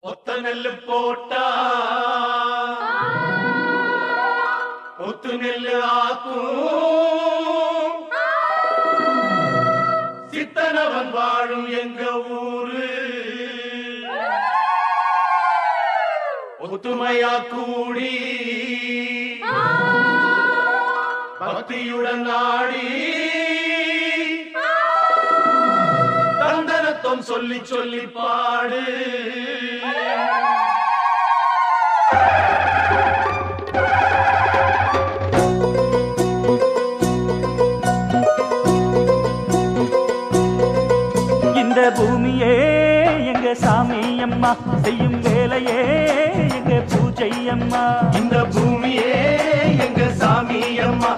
ஒத்த நெல்லு போட்டா ஒத்து நெல்லு ஆக்கும் சித்தனவன் வாழும் எங்க ஊரு ஒத்துமையா கூடி பக்தியுடன் நாடி தந்தனத்தம் சொல்லி சொல்லி பாடு இந்த பூமியே எங்க சாமி அம்மா செய்யும் வேலையே எங்க பூஜை அம்மா. இந்த பூமியே எங்க சாமி அம்மா